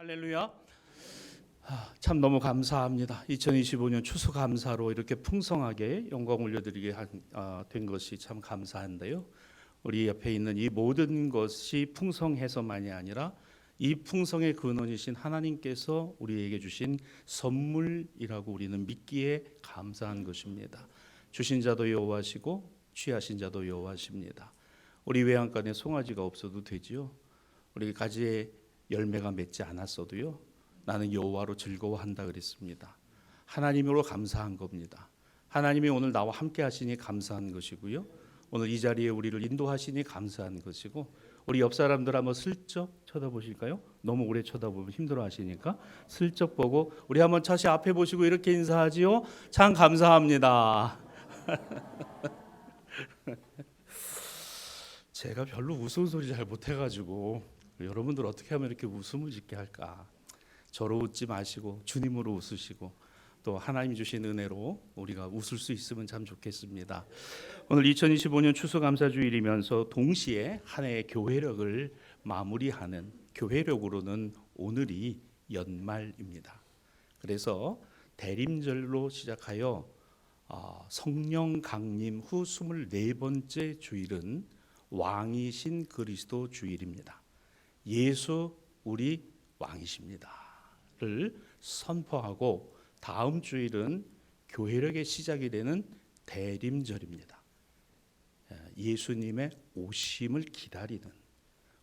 할렐루야. 참 너무 감사합니다. 2025년 추수감사로 이렇게 풍성하게 영광 올려드리게 된 것이 참 감사한데요. 우리 옆에 있는 이 모든 것이 풍성해서만이 아니라 이 풍성의 근원이신 하나님께서 우리에게 주신 선물이라고 우리는 믿기에 감사한 것입니다. 주신 자도 여호와시고 취하신 자도 여호와십니다. 우리 외양간에 송아지가 없어도 되지요. 우리 가지에 열매가 맺지 않았어도요, 나는 여호와로 즐거워한다 그랬습니다. 하나님으로 감사한 겁니다. 하나님이 오늘 나와 함께 하시니 감사한 것이고요, 오늘 이 자리에 우리를 인도하시니 감사한 것이고, 우리 옆 사람들 한번 슬쩍 쳐다보실까요? 너무 오래 쳐다보면 힘들어 하시니까 슬쩍 보고 우리 한번 차시 앞에 보시고 이렇게 인사하지요. 참 감사합니다. 제가 별로 웃음 소리 잘 못해가지고 여러분들 어떻게 하면 이렇게 웃음을 짓게 할까? 저로 웃지 마시고 주님으로 웃으시고 또 하나님이 주신 은혜로 우리가 웃을 수 있으면 참 좋겠습니다. 오늘 2025년 추수감사주일이면서 동시에 한 해의 교회력을 마무리하는, 교회력으로는 오늘이 연말입니다. 그래서 대림절로 시작하여 성령 강림 후 24번째 주일은 왕이신 그리스도 주일입니다. 예수 우리 왕이십니다를 선포하고 다음 주일은 교회력의 시작이 되는 대림절입니다. 예수님의 오심을 기다리는,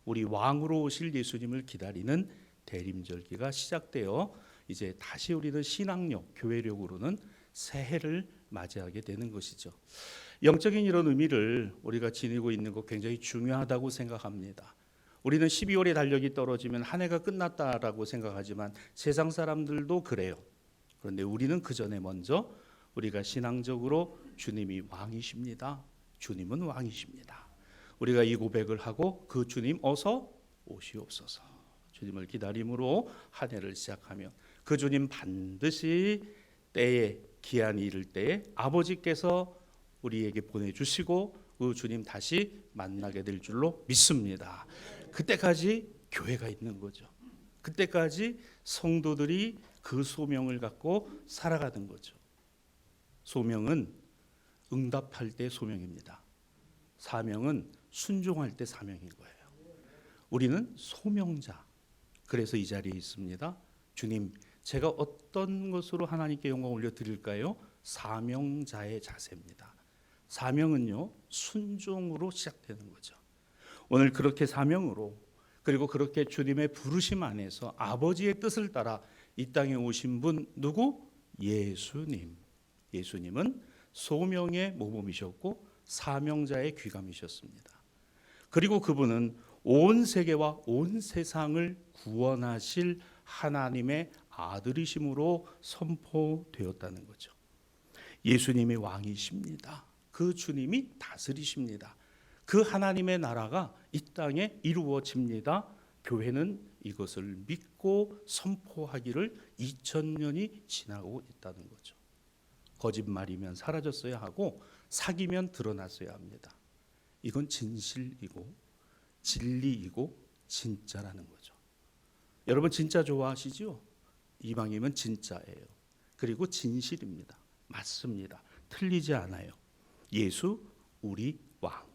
우리 왕으로 오실 예수님을 기다리는 대림절기가 시작되어 이제 다시 우리는 신앙력, 교회력으로는 새해를 맞이하게 되는 것이죠. 영적인 이런 의미를 우리가 지니고 있는 것 굉장히 중요하다고 생각합니다. 우리는 12월에 달력이 떨어지면 한 해가 끝났다라고 생각하지만 세상 사람들도 그래요. 그런데 우리는 그 전에 먼저 우리가 신앙적으로 주님이 왕이십니다. 주님은 왕이십니다. 우리가 이 고백을 하고 그 주님 어서 오시옵소서. 주님을 기다림으로 한 해를 시작하면 그 주님 반드시 때에 기한이 이를 때에 아버지께서 우리에게 보내주시고 그 주님 다시 만나게 될 줄로 믿습니다. 그때까지 교회가 있는 거죠. 그때까지 성도들이 그 소명을 갖고 살아가는 거죠. 소명은 응답할 때 소명입니다. 사명은 순종할 때 사명인 거예요. 우리는 소명자. 그래서 이 자리에 있습니다. 주님, 제가 어떤 것으로 하나님께 영광 올려드릴까요? 사명자의 자세입니다. 사명은요, 순종으로 시작되는 거죠. 오늘 그렇게 사명으로, 그리고 그렇게 주님의 부르심 안에서 아버지의 뜻을 따라 이 땅에 오신 분 누구? 예수님. 예수님은 소명의 모범이셨고 사명자의 귀감이셨습니다. 그리고 그분은 온 세계와 온 세상을 구원하실 하나님의 아들이심으로 선포되었다는 거죠. 예수님이 왕이십니다. 그 주님이 다스리십니다. 그 하나님의 나라가 이 땅에 이루어집니다. 교회는 이것을 믿고 선포하기를 2000년이 지나고 있다는 거죠. 거짓말이면 사라졌어야 하고 사기면 드러났어야 합니다. 이건 진실이고 진리이고 진짜라는 거죠. 여러분 진짜 좋아하시죠? 이방인은 진짜예요. 그리고 진실입니다. 맞습니다. 틀리지 않아요. 예수 우리 왕.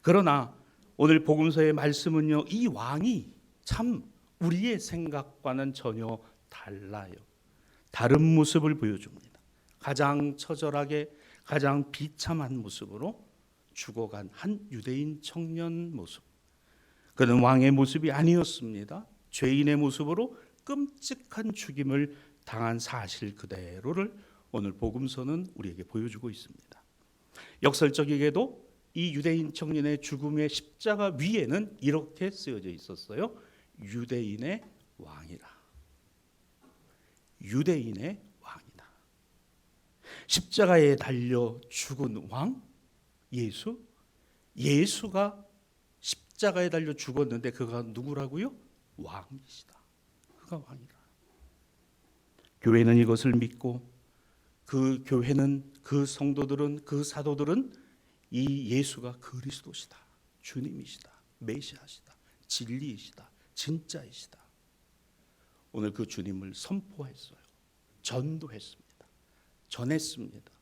그러나 오늘 복음서의 말씀은요, 이 왕이 참 우리의 생각과는 전혀 달라요. 다른 모습을 보여줍니다. 가장 처절하게 가장 비참한 모습으로 죽어간 한 유대인 청년 모습. 그는 왕의 모습이 아니었습니다. 죄인의 모습으로 끔찍한 죽임을 당한 사실 그대로를 오늘 복음서는 우리에게 보여주고 있습니다. 역설적이게도 이 유대인 청년의 죽음의 십자가 위에는 이렇게 쓰여져 있었어요. 유대인의 왕이라. 유대인의 왕이다. 십자가에 달려 죽은 왕 예수. 예수가 십자가에 달려 죽었는데 그가 누구라고요? 왕이시다. 그가 왕이라. 교회는 이것을 믿고 그 교회는 그 성도들은 그 사도들은 이 예수가 그리스도시다. 주님이시다. 메시아시다. 진리이시다. 진짜이시다. 오늘 그 주님을 선포했어요. 전도했습니다. 전했습니다.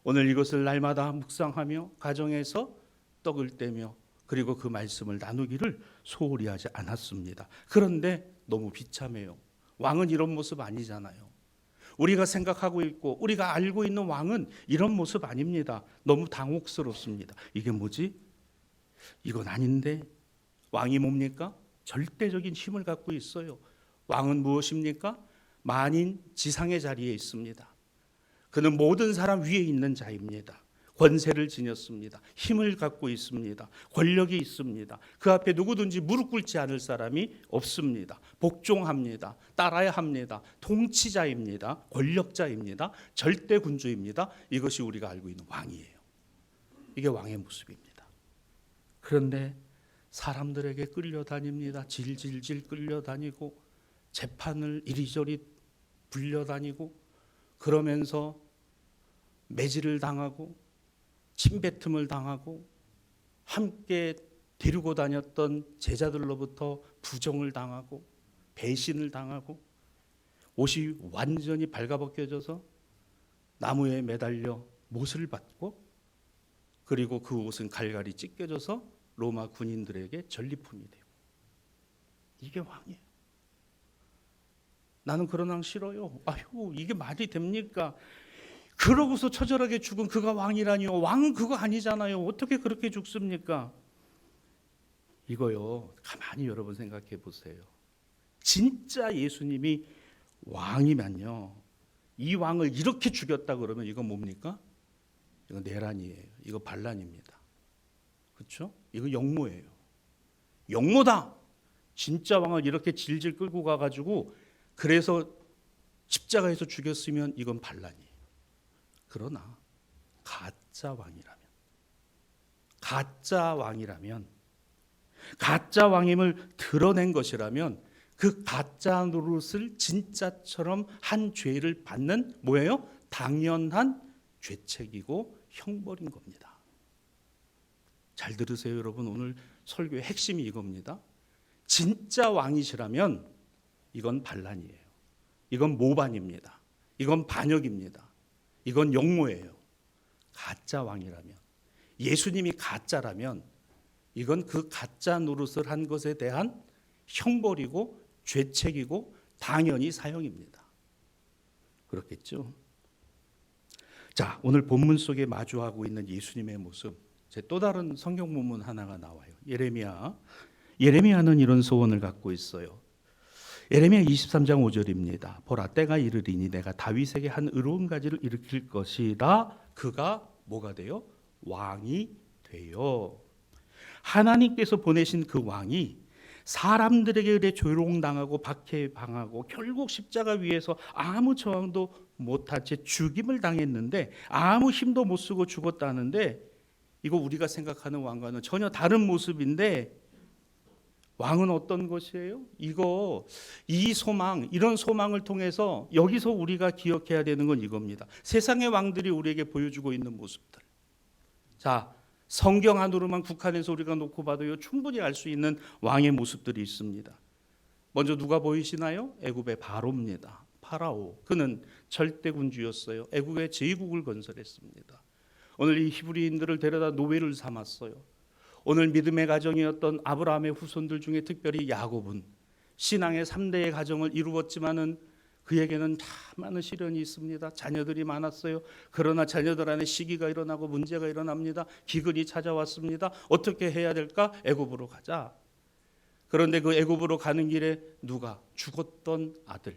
오늘 이것을 날마다 묵상하며 가정에서 떡을 떼며 그리고 그 말씀을 나누기를 소홀히 하지 않았습니다. 그런데 너무 비참해요. 왕은 이런 모습 아니잖아요. 우리가 생각하고 있고 우리가 알고 있는 왕은 이런 모습 아닙니다. 너무 당혹스럽습니다. 이게 뭐지? 이건 아닌데. 왕이 뭡니까? 절대적인 힘을 갖고 있어요. 왕은 무엇입니까? 만인 지상의 자리에 있습니다. 그는 모든 사람 위에 있는 자입니다. 권세를 지녔습니다. 힘을 갖고 있습니다. 권력이 있습니다. 그 앞에 누구든지 무릎 꿇지 않을 사람이 없습니다. 복종합니다. 따라야 합니다. 통치자입니다. 권력자입니다. 절대 군주입니다. 이것이 우리가 알고 있는 왕이에요. 이게 왕의 모습입니다. 그런데 사람들에게 끌려다닙니다. 질질질 끌려다니고 재판을 이리저리 불려다니고 그러면서 매질을 당하고 침뱉음을 당하고 함께 데리고 다녔던 제자들로부터 부정을 당하고 배신을 당하고 옷이 완전히 발가벗겨져서 나무에 매달려 못을 받고 그리고 그 옷은 갈갈이 찢겨져서 로마 군인들에게 전리품이 되고 이게 왕이에요. 나는 그런 왕 싫어요. 아유 이게 말이 됩니까? 그러고서 처절하게 죽은 그가 왕이라니요. 왕은 그거 아니잖아요. 어떻게 그렇게 죽습니까? 이거요. 가만히 여러분 생각해 보세요. 진짜 예수님이 왕이면요. 이 왕을 이렇게 죽였다 그러면 이건 뭡니까? 이건 내란이에요. 이거 반란입니다. 그렇죠? 이거 역모예요. 역모다. 진짜 왕을 이렇게 질질 끌고 가가지고 그래서 십자가에서 죽였으면 이건 반란이에요. 그러나 가짜 왕이라면 가짜 왕임을 드러낸 것이라면 그 가짜 노릇을 진짜처럼 한 죄를 받는 뭐예요? 당연한 죄책이고 형벌인 겁니다. 잘 들으세요 여러분. 오늘 설교의 핵심이 이겁니다. 진짜 왕이시라면 이건 반란이에요. 이건 모반입니다. 이건 반역입니다. 이건 역모예요. 가짜 왕이라면, 예수님이 가짜라면 이건 그 가짜 노릇을 한 것에 대한 형벌이고 죄책이고 당연히 사형입니다. 그렇겠죠? 자, 오늘 본문 속에 마주하고 있는 예수님의 모습, 제 또 다른 성경 본문 하나가 나와요. 예레미야는 이런 소원을 갖고 있어요. 예레미야 23장 5절입니다. 보라 때가 이르리니 내가 다윗에게 한 의로운 가지를 일으킬 것이다. 그가 뭐가 돼요? 왕이 돼요. 하나님께서 보내신 그 왕이 사람들에게 의해 조롱당하고 박해당하고 결국 십자가 위에서 아무 저항도 못한 채 죽임을 당했는데 아무 힘도 못 쓰고 죽었다는데 이거 우리가 생각하는 왕과는 전혀 다른 모습인데 왕은 어떤 것이에요? 이 소망, 이런 소망을 통해서 여기서 우리가 기억해야 되는 건 이겁니다. 세상의 왕들이 우리에게 보여주고 있는 모습들. 자, 성경 안으로만 국한해서 우리가 놓고 봐도요, 충분히 알 수 있는 왕의 모습들이 있습니다. 먼저 누가 보이시나요? 애굽의 바로입니다. 파라오. 그는 절대군주였어요. 애굽의 제국을 건설했습니다. 오늘 이 히브리인들을 데려다 노예를 삼았어요. 오늘 믿음의 가정이었던 아브라함의 후손들 중에 특별히 야곱은 신앙의 3대의 가정을 이루었지만은 그에게는 다 많은 시련이 있습니다. 자녀들이 많았어요. 그러나 자녀들 안에 시기가 일어나고 문제가 일어납니다. 기근이 찾아왔습니다. 어떻게 해야 될까? 애굽으로 가자. 그런데 그 애굽으로 가는 길에 누가? 죽었던 아들,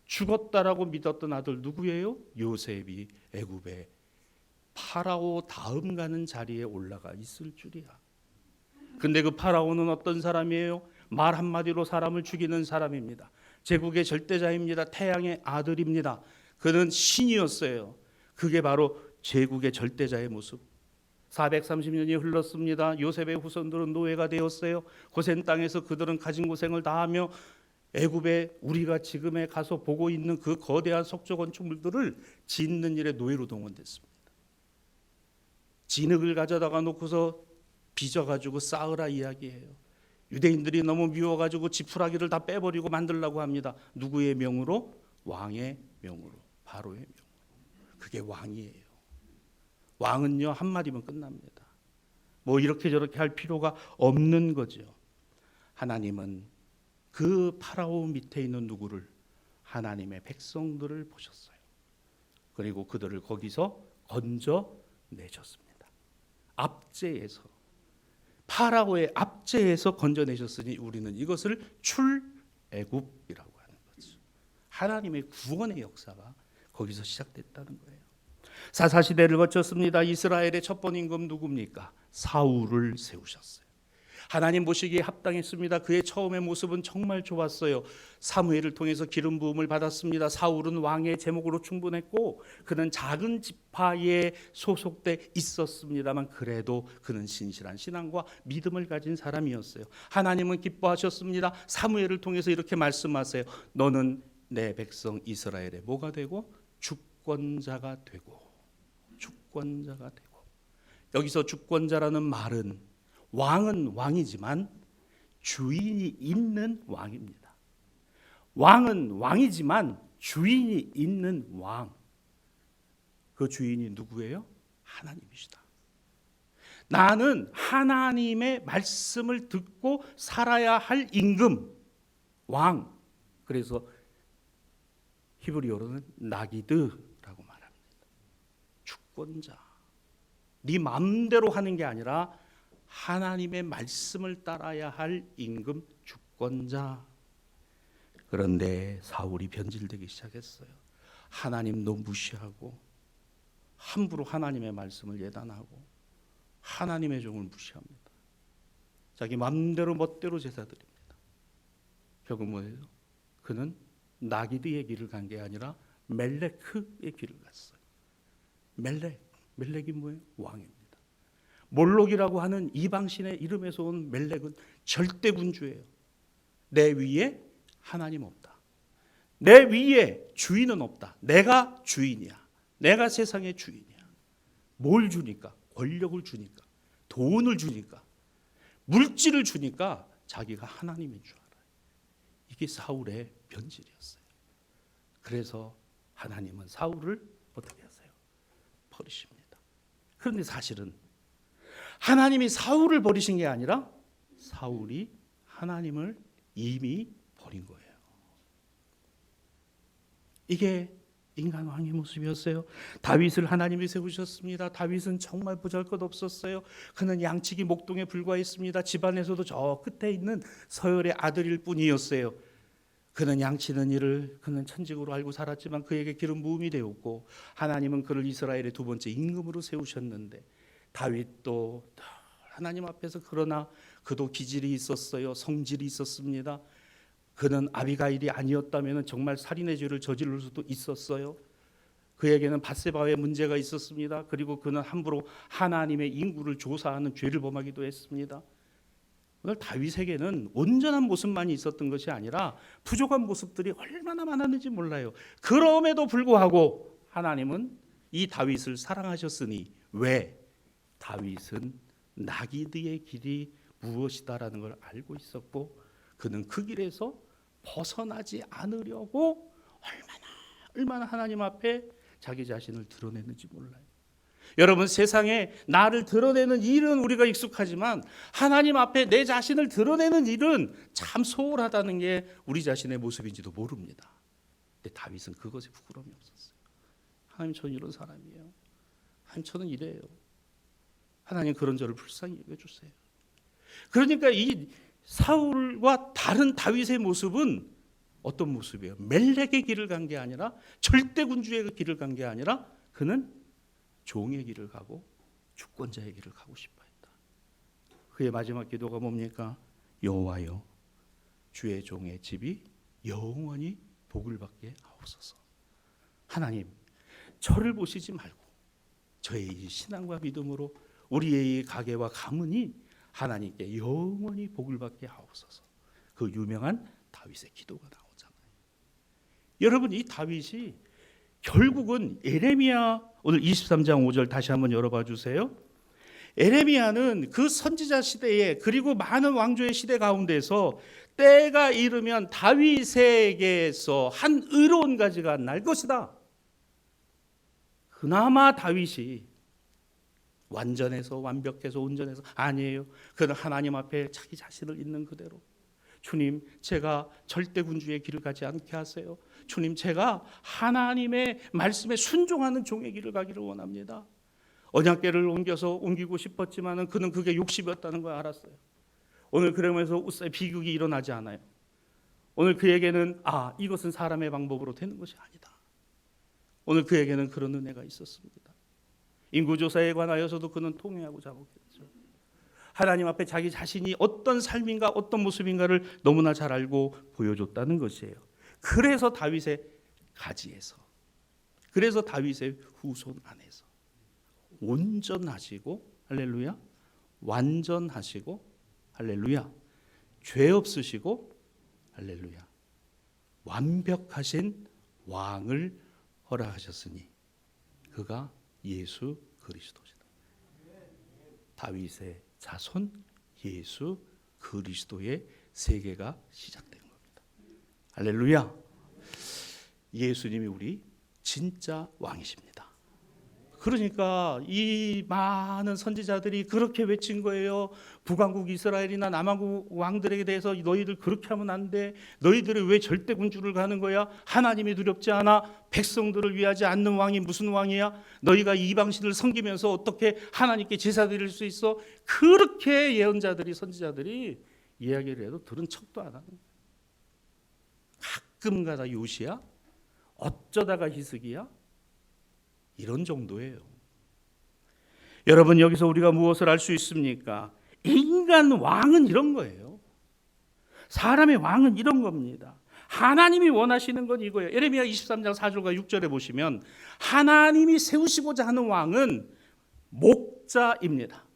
죽었다라고 믿었던 아들 누구예요? 요셉이 애굽의 파라오 다음 가는 자리에 올라가 있을 줄이야. 근데 그 파라오는 어떤 사람이에요? 말 한마디로 사람을 죽이는 사람입니다. 제국의 절대자입니다. 태양의 아들입니다. 그는 신이었어요. 그게 바로 제국의 절대자의 모습. 430년이 흘렀습니다. 요셉의 후손들은 노예가 되었어요. 고센 땅에서 그들은 가진 고생을 다하며 애굽에 우리가 지금에 가서 보고 있는 그 거대한 석조 건축물들을 짓는 일에 노예로 동원됐습니다. 진흙을 가져다가 놓고서 빚어가지고 쌓으라 이야기해요. 유대인들이 너무 미워가지고 지푸라기를 다 빼버리고 만들려고 합니다. 누구의 명으로? 왕의 명으로, 바로의 명으로. 그게 왕이에요. 왕은요 한마디면 끝납니다. 뭐 이렇게 저렇게 할 필요가 없는 거죠. 하나님은 그 파라오 밑에 있는 누구를? 하나님의 백성들을 보셨어요. 그리고 그들을 거기서 건져내셨습니다. 압제에서, 파라오의 압제에서 건져내셨으니 우리는 이것을 출애굽이라고 하는 거죠. 하나님의 구원의 역사가 거기서 시작됐다는 거예요. 사사시대를 거쳤습니다. 이스라엘의 첫 번 임금 누굽니까? 사울을 세우셨어요. 하나님 보시기에 합당했습니다. 그의 처음의 모습은 정말 좋았어요. 사무엘을 통해서 기름 부음을 받았습니다. 사울은 왕의 제목으로 충분했고 그는 작은 지파에 소속돼 있었습니다만 그래도 그는 신실한 신앙과 믿음을 가진 사람이었어요. 하나님은 기뻐하셨습니다. 사무엘을 통해서 이렇게 말씀하세요. 너는 내 백성 이스라엘의 뭐가 되고? 주권자가 되고. 주권자가 되고. 여기서 주권자라는 말은 왕은 왕이지만 주인이 있는 왕입니다. 왕은 왕이지만 주인이 있는 왕. 그 주인이 누구예요? 하나님이시다. 나는 하나님의 말씀을 듣고 살아야 할 임금, 왕. 그래서 히브리어로는 나기드라고 말합니다. 주권자. 네 마음대로 하는 게 아니라 하나님의 말씀을 따라야 할 임금, 주권자. 그런데 사울이 변질되기 시작했어요. 하나님도 무시하고 함부로 하나님의 말씀을 예단하고 하나님의 종을 무시합니다. 자기 마음대로 멋대로 제사 드립니다. 결국 뭐예요? 그는 나기드의 길을 간 게 아니라 멜레크의 길을 갔어요. 멜렉이 뭐예요? 왕입니다. 몰록이라고 하는 이방신의 이름에서 온 멜렉은 절대 군주예요. 내 위에 하나님 없다. 내 위에 주인은 없다. 내가 주인이야. 내가 세상의 주인이야. 뭘 주니까? 권력을 주니까, 돈을 주니까, 물질을 주니까 자기가 하나님인 줄 알아요. 이게 사울의 변질이었어요. 그래서 하나님은 사울을 어떻게 하세요? 버리십니다. 그런데 사실은 하나님이 사울을 버리신 게 아니라 사울이 하나님을 이미 버린 거예요. 이게 인간 왕의 모습이었어요. 다윗을 하나님이 세우셨습니다. 다윗은 정말 보잘것없었어요. 그는 양치기 목동에 불과했습니다. 집안에서도 저 끝에 있는 서열의 아들일 뿐이었어요. 그는 양치는 일을 그는 천직으로 알고 살았지만 그에게 기름 부음이 되었고 하나님은 그를 이스라엘의 두 번째 임금으로 세우셨는데 다윗도 하나님 앞에서 그러나 그도 기질이 있었어요. 성질이 있었습니다. 그는 아비가일이 아니었다면 정말 살인의 죄를 저지를 수도 있었어요. 그에게는 밧세바의 문제가 있었습니다. 그리고 그는 함부로 하나님의 인구를 조사하는 죄를 범하기도 했습니다. 오늘 다윗에게는 온전한 모습만이 있었던 것이 아니라 부족한 모습들이 얼마나 많았는지 몰라요. 그럼에도 불구하고 하나님은 이 다윗을 사랑하셨으니 왜? 다윗은 나기드의 길이 무엇이다라는 걸 알고 있었고 그는 그 길에서 벗어나지 않으려고 얼마나 하나님 앞에 자기 자신을 드러냈는지 몰라요. 여러분, 세상에 나를 드러내는 일은 우리가 익숙하지만 하나님 앞에 내 자신을 드러내는 일은 참 소홀하다는 게 우리 자신의 모습인지도 모릅니다. 근데 다윗은 그것에 부끄러움이 없었어요. 하나님, 저는 이런 사람이에요. 하나님, 저는 이래요. 하나님, 그런 저를 불쌍히 여겨주세요. 그러니까 이 사울과 다른 다윗의 모습은 어떤 모습이에요? 멜렉의 길을 간 게 아니라, 절대 군주의 길을 간 게 아니라 그는 종의 길을 가고 주권자의 길을 가고 싶어 했다. 그의 마지막 기도가 뭡니까? 여호와여, 주의 종의 집이 영원히 복을 받게 하옵소서. 하나님, 저를 보시지 말고 저의 이 신앙과 믿음으로 우리의 이 가게와 가문이 하나님께 영원히 복을 받게 하옵소서. 그 유명한 다윗의 기도가 나오잖아요. 여러분, 이 다윗이 결국은 예레미야, 오늘 23장 5절 다시 한번 열어봐 주세요. 에레미야는 그 선지자 시대에 그리고 많은 왕조의 시대 가운데서 때가 이르면 다윗에게서 한 의로운 가지가 날 것이다. 그나마 다윗이 완전해서 완벽해서 온전해서 아니에요. 그는 하나님 앞에 자기 자신을 있는 그대로, 주님 제가 절대 군주의 길을 가지 않게 하세요. 주님 제가 하나님의 말씀에 순종하는 종의 길을 가기를 원합니다. 언약궤를 옮기고 싶었지만 그는 그게 욕심이었다는 걸 알았어요. 오늘 그러면서 우사의 비극이 일어나지 않아요. 오늘 그에게는 이것은 사람의 방법으로 되는 것이 아니다. 오늘 그에게는 그런 은혜가 있었습니다. 인구조사에 관하여서도 그는 통회하고 자복했죠. 하나님 앞에 자기 자신이 어떤 삶인가 어떤 모습인가를 너무나 잘 알고 보여줬다는 것이에요. 그래서 다윗의 가지에서, 그래서 다윗의 후손 안에서 온전하시고 할렐루야, 완전하시고 할렐루야, 죄 없으시고 할렐루야, 완벽하신 왕을 허락하셨으니 그가 예수 그리스도시다. 다윗의 자손 예수 그리스도의 세계가 시작된 겁니다. 할렐루야. 예수님이 우리 진짜 왕이십니다. 그러니까 이 많은 선지자들이 그렇게 외친 거예요. 북왕국 이스라엘이나 남왕국 왕들에게 대해서 너희들 그렇게 하면 안 돼. 너희들이 왜 절대 군주를 가는 거야? 하나님이 두렵지 않아? 백성들을 위하지 않는 왕이 무슨 왕이야? 너희가 이방신을 섬기면서 어떻게 하나님께 제사 드릴 수 있어? 그렇게 예언자들이 선지자들이 이야기를 해도 들은 척도 안 하는 거예요. 가끔가다 요시야? 어쩌다가 히스기야? 이런 정도예요. 여러분, 여기서 우리가 무엇을 알 수 있습니까? 인간 왕은 이런 거예요. 사람의 왕은 이런 겁니다. 하나님이 원하시는 건 이거예요. 예레미야 23장 4절과 6절에 보시면 하나님이 세우시고자 하는 왕은 목자입니다.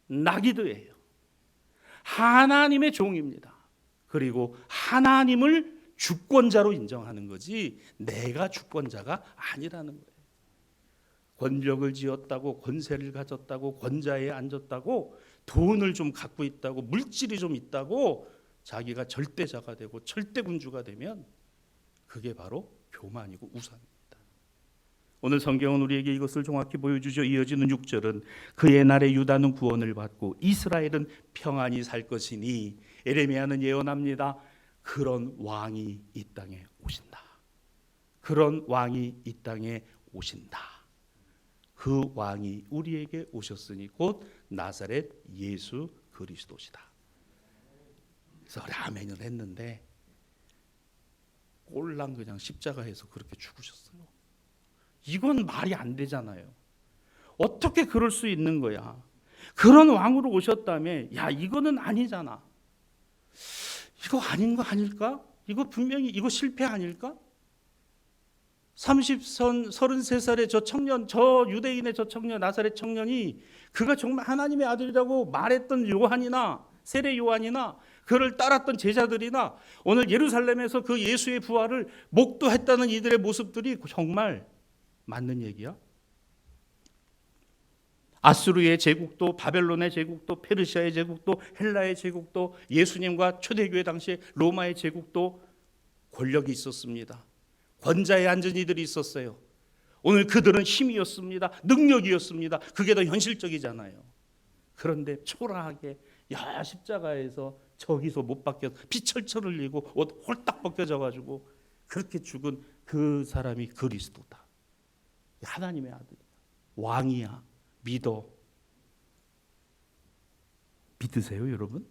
나기드예요. 하나님의 종입니다. 그리고 하나님을 주권자로 인정하는 거지 내가 주권자가 아니라는 거예요. 권력을 쥐었다고, 권세를 가졌다고, 권좌에 앉았다고, 돈을 좀 갖고 있다고, 물질이 좀 있다고 자기가 절대자가 되고 절대군주가 되면 그게 바로 교만이고 우상입니다. 오늘 성경은 우리에게 이것을 정확히 보여주죠. 이어지는 6절은 그의 날에 유다는 구원을 받고 이스라엘은 평안히 살 것이니, 에레미야는 예언합니다. 그런 왕이 이 땅에 오신다. 그런 왕이 이 땅에 오신다. 그 왕이 우리에게 오셨으니 곧 나사렛 예수 그리스도시다. 그래서 아멘을 했는데 꼴랑 그냥 십자가에서 그렇게 죽으셨어요. 이건 말이 안 되잖아요. 어떻게 그럴 수 있는 거야? 그런 왕으로 오셨다며, 야 이거는 아니잖아. 이거 아닌 거 아닐까? 이거 분명히 이거 실패 아닐까? 33살의 저 청년, 저 유대인의 저 청년, 나사렛 청년이 그가 정말 하나님의 아들이라고 말했던 요한이나 세례 요한이나 그를 따랐던 제자들이나 오늘 예루살렘에서 그 예수의 부활을 목도했다는 이들의 모습들이 정말 맞는 얘기야? 아수르의 제국도, 바벨론의 제국도, 페르시아의 제국도, 헬라의 제국도, 예수님과 초대교회 당시에 로마의 제국도 권력이 있었습니다. 권좌에 앉은 이들이 있었어요. 오늘 그들은 힘이었습니다. 능력이었습니다. 그게 더 현실적이잖아요. 그런데 초라하게 십자가에서 저기서 못 박혀서 피 철철 흘리고 옷 홀딱 벗겨져 가지고 그렇게 죽은 그 사람이 그리스도다. 하나님의 아들이야. 왕이야. 믿어. 믿으세요, 여러분?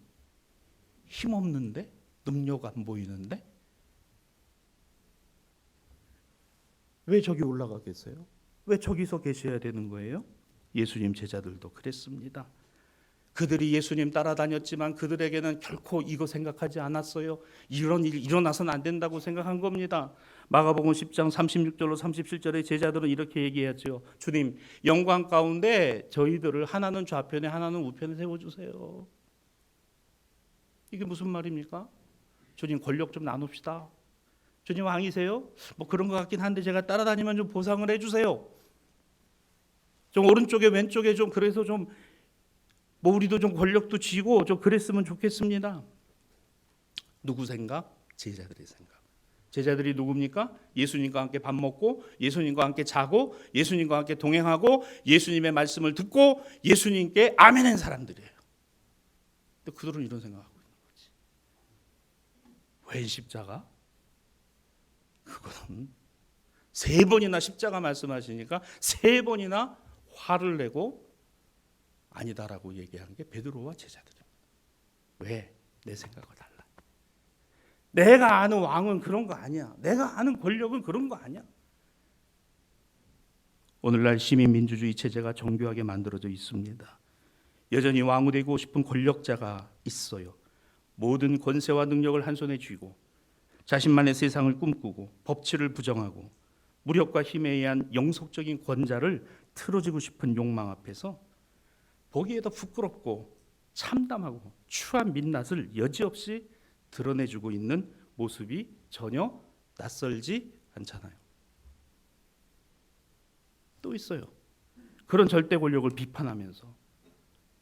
힘없는데? 능력 안 보이는데? 왜 저기 올라가겠어요? 왜 저기서 계셔야 되는 거예요? 예수님 제자들도 그랬습니다. 그들이 예수님 따라다녔지만 그들에게는 결코 이거 생각하지 않았어요. 이런 일이 일어나서는 안 된다고 생각한 겁니다. 마가복음 10장 36절로 37절의 제자들은 이렇게 얘기했죠. 주님, 영광 가운데 저희들을 하나는 좌편에 하나는 우편에 세워주세요. 이게 무슨 말입니까? 주님, 권력 좀 나눕시다. 주님 왕이세요? 뭐 그런 것 같긴 한데 제가 따라다니면 좀 보상을 해주세요. 좀 오른쪽에 왼쪽에 좀 그래서 좀 뭐 우리도 좀 권력도 쥐고 좀 그랬으면 좋겠습니다. 누구 생각? 제자들의 생각. 제자들이 누굽니까? 예수님과 함께 밥 먹고 예수님과 함께 자고 예수님과 함께 동행하고 예수님의 말씀을 듣고 예수님께 아멘한 사람들이에요. 근데 그들은 이런 생각하고 있는 거지. 웬 십자가? 그거는 3번이나 십자가 말씀하시니까 3번이나 화를 내고 아니다라고 얘기한 게 베드로와 제자들입니다. 왜? 내 생각과 달라. 내가 아는 왕은 그런 거 아니야. 내가 아는 권력은 그런 거 아니야. 오늘날 시민민주주의 체제가 정교하게 만들어져 있습니다. 여전히 왕이 되고 싶은 권력자가 있어요. 모든 권세와 능력을 한 손에 쥐고 자신만의 세상을 꿈꾸고 법치를 부정하고 무력과 힘에 의한 영속적인 권자를 틀어지고 싶은 욕망 앞에서 보기에도 부끄럽고 참담하고 추한 민낯을 여지없이 드러내주고 있는 모습이 전혀 낯설지 않잖아요. 또 있어요. 그런 절대 권력을 비판하면서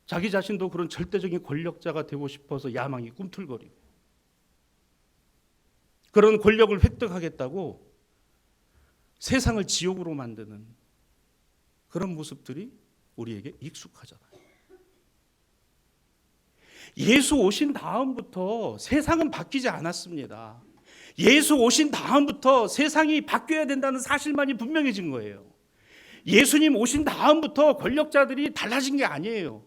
자기 자신도 그런 절대적인 권력자가 되고 싶어서 야망이 꿈틀거리고 그런 권력을 획득하겠다고 세상을 지옥으로 만드는 그런 모습들이 우리에게 익숙하잖아요. 예수 오신 다음부터 세상은 바뀌지 않았습니다. 예수 오신 다음부터 세상이 바뀌어야 된다는 사실만이 분명해진 거예요. 예수님 오신 다음부터 권력자들이 달라진 게 아니에요.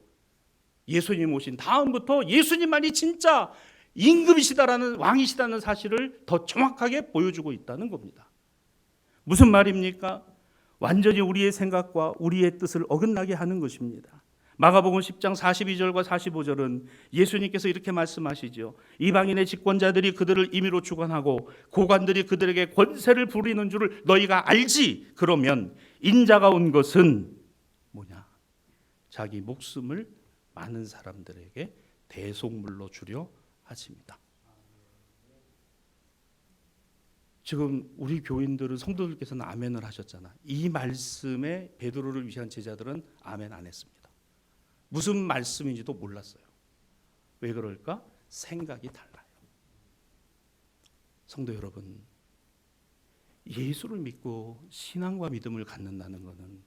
예수님 오신 다음부터 예수님만이 진짜 임금이시다라는 왕이시다는 사실을 더 정확하게 보여주고 있다는 겁니다. 무슨 말입니까? 완전히 우리의 생각과 우리의 뜻을 어긋나게 하는 것입니다. 마가복음 10장 42절과 45절은 예수님께서 이렇게 말씀하시죠. 이방인의 집권자들이 그들을 임의로 주관하고 고관들이 그들에게 권세를 부리는 줄을 너희가 알지? 그러면 인자가 온 것은 뭐냐? 자기 목숨을 많은 사람들에게 대속물로 주려 하십니다. 지금 우리 교인들은 성도들께서는 아멘을 하셨잖아. 이 말씀에 베드로를 위한 제자들은 아멘 안 했습니다. 무슨 말씀인지도 몰랐어요. 왜 그럴까? 생각이 달라요. 성도 여러분, 예수를 믿고 신앙과 믿음을 갖는다는 것은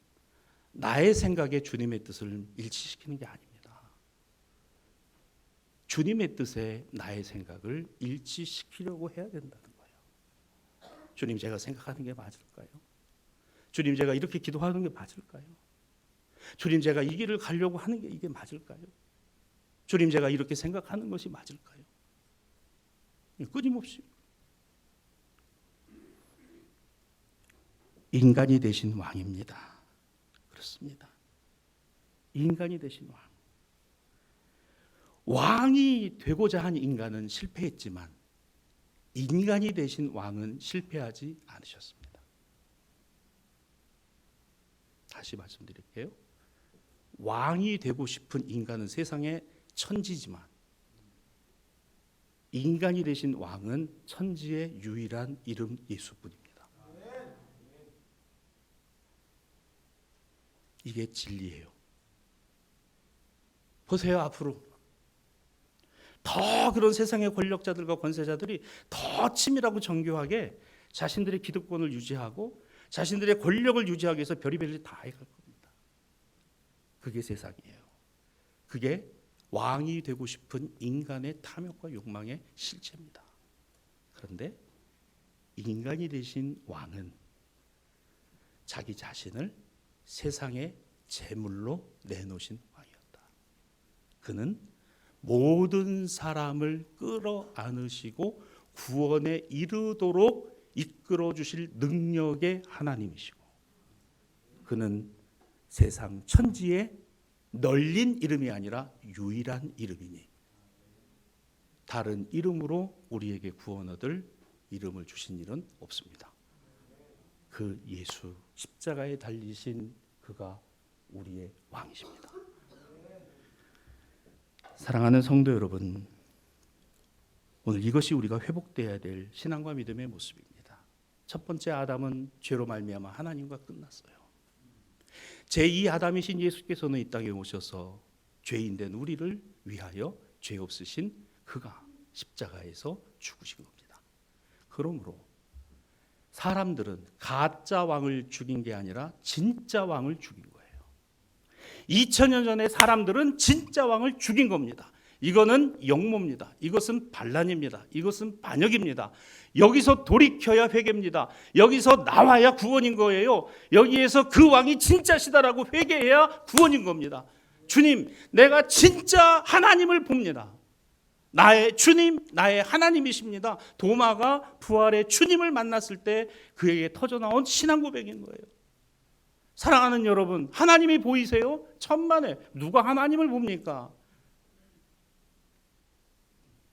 나의 생각에 주님의 뜻을 일치시키는 게 아닙니다. 주님의 뜻에 나의 생각을 일치시키려고 해야 된다는 거예요. 주님, 제가 생각하는 게 맞을까요? 주님, 제가 이렇게 기도하는 게 맞을까요? 주님, 제가 이 길을 가려고 하는 게 이게 맞을까요? 주님, 제가 이렇게 생각하는 것이 맞을까요? 끊임없이 인간이 되신 왕입니다. 그렇습니다. 인간이 되신 왕. 왕이 되고자 한 인간은 실패했지만 인간이 되신 왕은 실패하지 않으셨습니다. 다시 말씀드릴게요. 왕이 되고 싶은 인간은 세상의 천지지만 인간이 되신 왕은 천지의 유일한 이름 예수뿐입니다. 이게 진리예요. 보세요, 앞으로 더 그런 세상의 권력자들과 권세자들이 더 치밀하고 정교하게 자신들의 기득권을 유지하고 자신들의 권력을 유지하기 위해서 별의별 일 다 해갈 겁니다. 그게 세상이에요. 그게 왕이 되고 싶은 인간의 탐욕과 욕망의 실체입니다. 그런데 인간이 되신 왕은 자기 자신을 세상의 제물로 내놓으신 왕이었다. 그는 모든 사람을 끌어안으시고 구원에 이르도록 이끌어 주실 능력의 하나님이시고 그는 세상 천지에 널린 이름이 아니라 유일한 이름이니 다른 이름으로 우리에게 구원 얻을 이름을 주신 일은 없습니다. 그 예수 십자가에 달리신 그가 우리의 왕이십니다. 사랑하는 성도 여러분, 오늘 이것이 우리가 회복되어야 될 신앙과 믿음의 모습입니다. 첫 번째 아담은 죄로 말미암아 하나님과 끝났어요. 제2 아담이신 예수께서는 이 땅에 오셔서 죄인된 우리를 위하여 죄 없으신 그가 십자가에서 죽으신 겁니다. 그러므로 사람들은 가짜 왕을 죽인 게 아니라 진짜 왕을 죽인 거예요. 2000년 전에 사람들은 진짜 왕을 죽인 겁니다. 이거는 영모입니다. 이것은 반란입니다. 이것은 반역입니다. 여기서 돌이켜야 회개입니다. 여기서 나와야 구원인 거예요. 여기에서 그 왕이 진짜시다라고 회개해야 구원인 겁니다. 주님, 내가 진짜 하나님을 봅니다. 나의 주님, 나의 하나님이십니다. 도마가 부활의 주님을 만났을 때 그에게 터져나온 신앙 고백인 거예요. 사랑하는 여러분, 하나님이 보이세요? 천만에. 누가 하나님을 봅니까?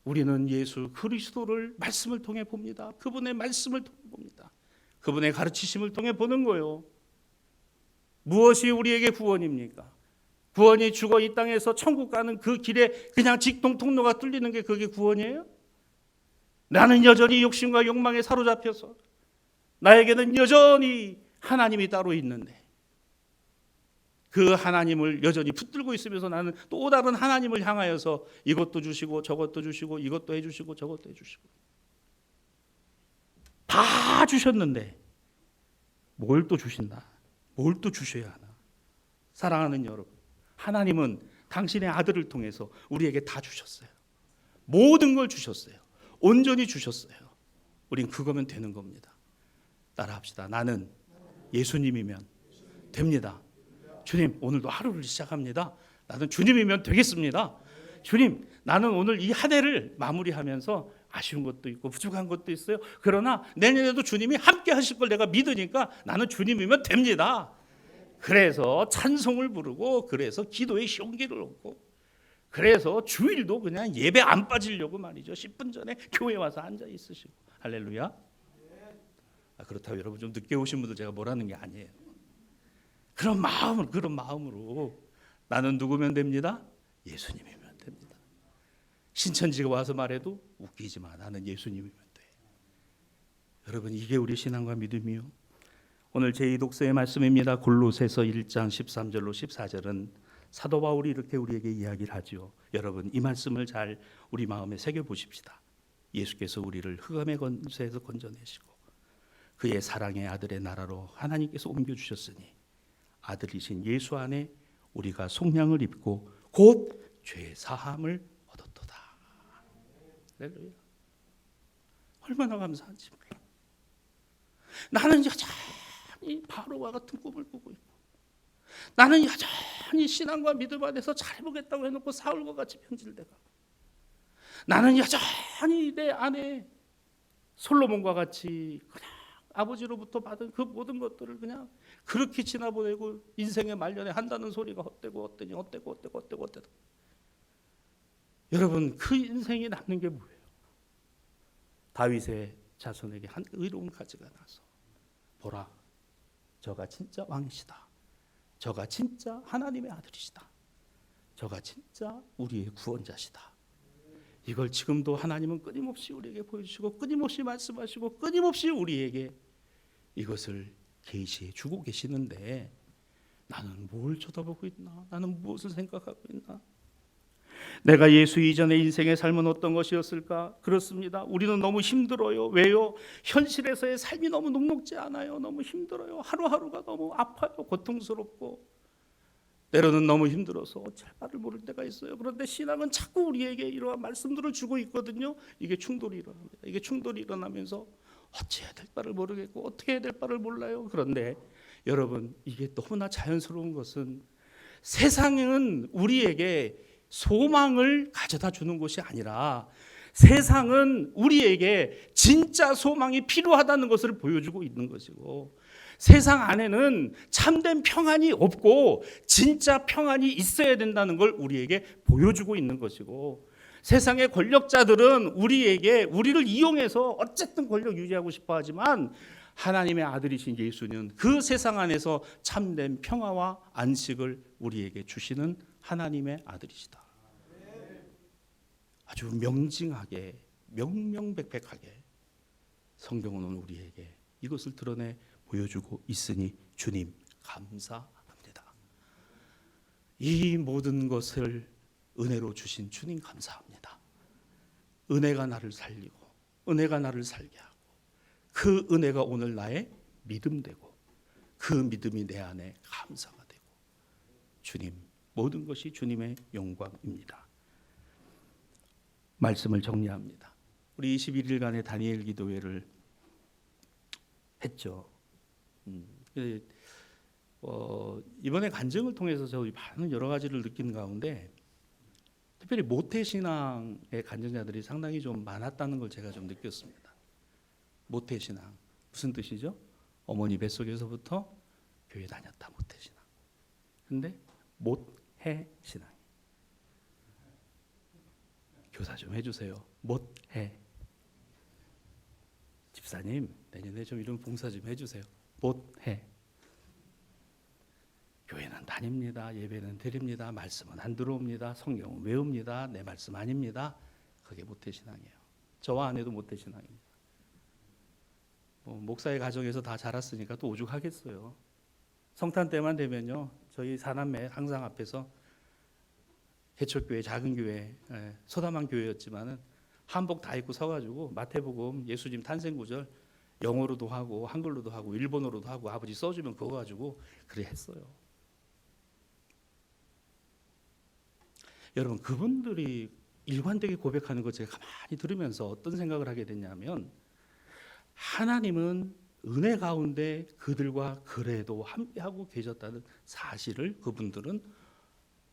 우리는 예수 그리스도를 말씀을 통해 봅니다. 그분의 말씀을 통해 봅니다. 그분의 가르치심을 통해 보는 거예요. 무엇이 우리에게 구원입니까? 구원이 죽어 이 땅에서 천국 가는 그 길에 그냥 직통 통로가 뚫리는 게 그게 구원이에요? 나는 여전히 욕심과 욕망에 사로잡혀서 나에게는 여전히 하나님이 따로 있는데 그 하나님을 여전히 붙들고 있으면서 나는 또 다른 하나님을 향하여서 이것도 주시고 저것도 주시고 이것도 해주시고 저것도 해주시고 다 주셨는데 뭘 또 주신다? 뭘 또 주셔야 하나? 사랑하는 여러분, 하나님은 당신의 아들을 통해서 우리에게 다 주셨어요. 모든 걸 주셨어요. 온전히 주셨어요. 우린 그거면 되는 겁니다. 따라합시다. 나는 예수님이면 됩니다. 주님, 오늘도 하루를 시작합니다. 나는 주님이면 되겠습니다. 주님, 나는 오늘 이 한 해를 마무리하면서 아쉬운 것도 있고 부족한 것도 있어요. 그러나 내년에도 주님이 함께 하실 걸 내가 믿으니까 나는 주님이면 됩니다. 그래서 찬송을 부르고, 그래서 기도의 용기를 얻고, 그래서 주일도 그냥 예배 안 빠지려고 말이죠. 10분 전에 교회 와서 앉아 있으시고. 할렐루야. 그렇다고 여러분 좀 늦게 오신 분들 제가 뭐라는 게 아니에요. 그런 마음으로 나는 누구면 됩니다? 예수님이면 됩니다. 신천지가 와서 말해도 웃기지 마. 나는 예수님이면 돼. 여러분, 이게 우리 신앙과 믿음이요. 오늘 제2 독서의 말씀입니다. 골로새서 1장 13절로 14절은 사도 바울이 이렇게 우리에게 이야기를 하죠. 여러분, 이 말씀을 잘 우리 마음에 새겨 보십시다. 예수께서 우리를 흑암의 권세에서 건져내시고 그의 사랑의 아들의 나라로 하나님께서 옮겨주셨으니 아들이신 예수 안에 우리가 속량을 입고 곧 죄 사함을 얻었도다. 할렐루야. 얼마나 감사한지 몰라. 나는 여전히 바로와 같은 꿈을 꾸고 있고, 나는 여전히 신앙과 믿음 안에서 잘 보겠다고 해놓고 사울과 같이 변질돼가고, 나는 여전히 내 안에 솔로몬과 같이 그냥 아버지로부터 받은 그 모든 것들을 그냥 그렇게 지나보내고 인생의 말년에 한다는 소리가 어때고 여러분, 그 인생이 남는 게 뭐예요? 다윗의 자손에게 한 의로운 가지가 나서 보라, 저가 진짜 왕이시다. 저가 진짜 하나님의 아들이시다. 저가 진짜 우리의 구원자시다. 이걸 지금도 하나님은 끊임없이 우리에게 보여주시고 끊임없이 말씀하시고 끊임없이 우리에게 이것을 계시해 주고 계시는데 나는 뭘 쳐다보고 있나? 나는 무엇을 생각하고 있나? 내가 예수 이전의 인생의 삶은 어떤 것이었을까? 그렇습니다. 우리는 너무 힘들어요. 왜요? 현실에서의 삶이 너무 녹록지 않아요. 너무 힘들어요. 하루하루가 너무 아파요. 고통스럽고 때로는 너무 힘들어서 어쩔 바를 모를 때가 있어요. 그런데 신앙은 자꾸 우리에게 이러한 말씀들을 주고 있거든요. 이게 충돌이 일어납니다. 이게 충돌이 일어나면서 어찌해야 될 바를 모르겠고 어떻게 해야 될 바를 몰라요. 그런데 여러분, 이게 너무나 자연스러운 것은 세상은 우리에게 소망을 가져다 주는 것이 아니라 세상은 우리에게 진짜 소망이 필요하다는 것을 보여주고 있는 것이고, 세상 안에는 참된 평안이 없고 진짜 평안이 있어야 된다는 걸 우리에게 보여주고 있는 것이고, 세상의 권력자들은 우리를 이용해서 어쨌든 권력 유지하고 싶어 하지만 하나님의 아들이신 예수는 그 세상 안에서 참된 평화와 안식을 우리에게 주시는 하나님의 아들이시다. 아주 명징하게 명명백백하게 성경은 우리에게 이것을 드러내 보여주고 있으니 주님 감사합니다. 이 모든 것을 은혜로 주신 주님 감사합니다. 은혜가 나를 살리고 은혜가 나를 살게 하고 그 은혜가 오늘 나의 믿음 되고 그 믿음이 내 안에 감사가 되고 주님, 모든 것이 주님의 영광입니다. 말씀을 정리합니다. 우리 21일간의 다니엘 기도회를 했죠. 이번에 간증을 통해서 저 많은 여러 가지를 느낀 가운데 특별히 모태신앙의 간증자들이 상당히 좀 많았다는 걸 제가 좀 느꼈습니다. 모태신앙 무슨 뜻이죠? 어머니 뱃속에서부터 교회 다녔다, 모태신앙. 근데 못해신앙. 교사 좀 해주세요. 못해. 집사님 내년에 좀 이런 봉사 좀 해주세요. 못해. 교회는 다닙니다. 예배는 드립니다. 말씀은 안 들어옵니다. 성경은 외웁니다. 내 말씀 아닙니다. 그게 모태신앙이에요. 저와 아내도 모태신앙입니다. 목사의 가정에서 다 자랐으니까 또 오죽하겠어요. 성탄 때만 되면요, 저희 사남매 항상 앞에서 개척교회, 작은 교회, 소담한 교회였지만은 한복 다 입고 서가지고 마태복음, 예수님 탄생 구절 영어로도 하고 한글로도 하고 일본어로도 하고 아버지 써주면 그거 가지고 그래 했어요. 여러분, 그분들이 일관되게 고백하는 거 제가 가만히 들으면서 어떤 생각을 하게 됐냐면, 하나님은 은혜 가운데 그들과 그래도 함께하고 계셨다는 사실을 그분들은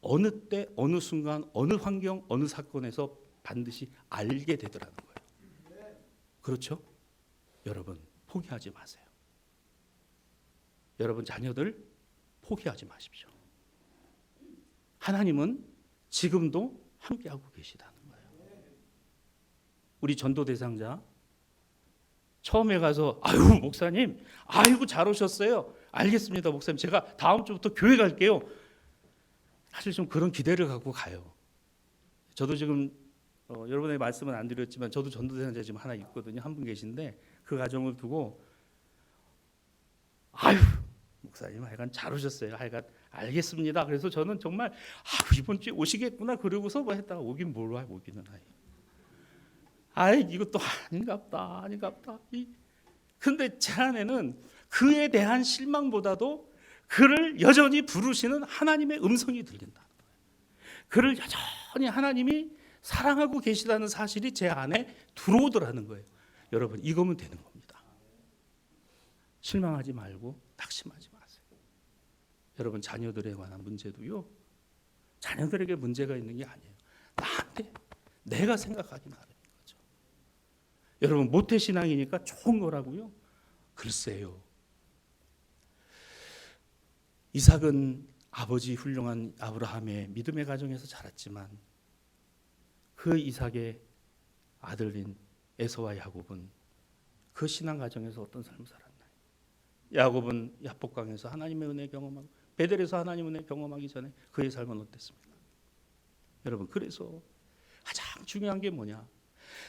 어느 때, 어느 순간, 어느 환경, 어느 사건에서 반드시 알게 되더라는 거예요. 그렇죠? 여러분, 포기하지 마세요. 여러분 자녀들 포기하지 마십시오. 하나님은 지금도 함께하고 계시다는 거예요. 우리 전도 대상자 처음에 가서 아유 목사님, 아이고 잘 오셨어요. 알겠습니다 목사님, 제가 다음 주부터 교회 갈게요. 사실 좀 그런 기대를 갖고 가요. 저도 지금 여러분의 말씀은 안 드렸지만 저도 전도 대상자 지금 하나 있거든요. 한 분 계신데 그 가정을 두고 아유 목사님 하여간 잘 오셨어요. 하여간 알겠습니다. 그래서 저는 정말 이번 주에 오시겠구나 그러고서 뭐 했다가 오긴 뭘 와, 오기는 아이 이것도 아닌갑다. 근데 제 안에는 그에 대한 실망보다도 그를 여전히 부르시는 하나님의 음성이 들린다. 그를 여전히 하나님이 사랑하고 계시다는 사실이 제 안에 들어오더라는 거예요. 여러분, 이거면 되는 겁니다. 실망하지 말고 낙심하지 마세요. 여러분, 자녀들에 관한 문제도요, 자녀들에게 문제가 있는 게 아니에요. 나한테 내가 생각하기 나름인 거죠. 여러분, 모태신앙이니까 좋은 거라고요? 글쎄요. 이삭은 아버지 훌륭한 아브라함의 믿음의 가정에서 자랐지만 그 이삭의 아들인 에서와 야곱은 그 신앙 가정에서 어떤 삶을 살았나요? 야곱은 야복강에서 하나님의 은혜 경험하고 베델에서 하나님의 은혜 경험하기 전에 그의 삶은 어땠습니까? 여러분, 그래서 가장 중요한 게 뭐냐?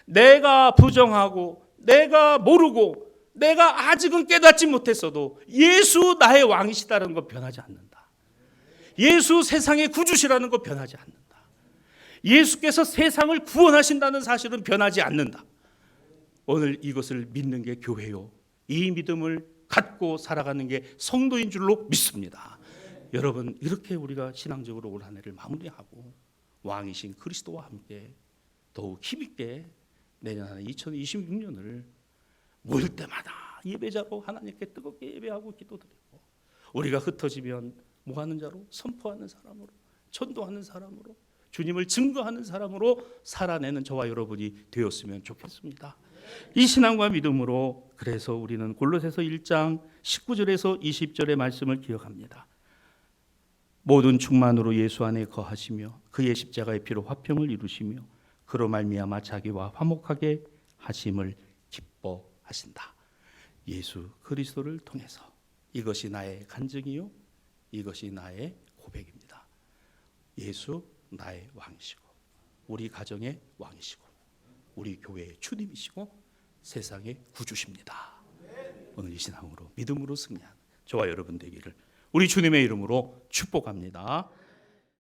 내가 부정하고 내가 모르고 내가 아직은 깨닫지 못했어도 예수 나의 왕이시다는 거 변하지 않는다. 예수 세상의 구주시라는 거 변하지 않는다. 예수께서 세상을 구원하신다는 사실은 변하지 않는다. 오늘 이것을 믿는 게 교회요, 이 믿음을 갖고 살아가는 게 성도인 줄로 믿습니다. 여러분, 이렇게 우리가 신앙적으로 올 한 해를 마무리하고 왕이신 그리스도와 함께 더욱 힘있게 내년 한 해 2026년을 모일 때마다 예배자로 하나님께 뜨겁게 예배하고 기도드리고, 우리가 흩어지면 모하는 자로, 선포하는 사람으로, 전도하는 사람으로, 주님을 증거하는 사람으로 살아내는 저와 여러분이 되었으면 좋겠습니다. 이 신앙과 믿음으로 그래서 우리는 골로새서 1장 19절에서 20절의 말씀을 기억합니다. 모든 충만으로 예수 안에 거하시며 그의 십자가의 피로 화평을 이루시며 그로 말미암아 자기와 화목하게 하심을 기뻐하신다. 예수 그리스도를 통해서 이것이 나의 간증이요, 이것이 나의 고백입니다. 예수 나의 왕이시고 우리 가정의 왕이시고 우리 교회의 주님이시고 세상의 구주십니다. 오늘 이 신앙으로 믿음으로 승리하는 저와 여러분 되기를 우리 주님의 이름으로 축복합니다.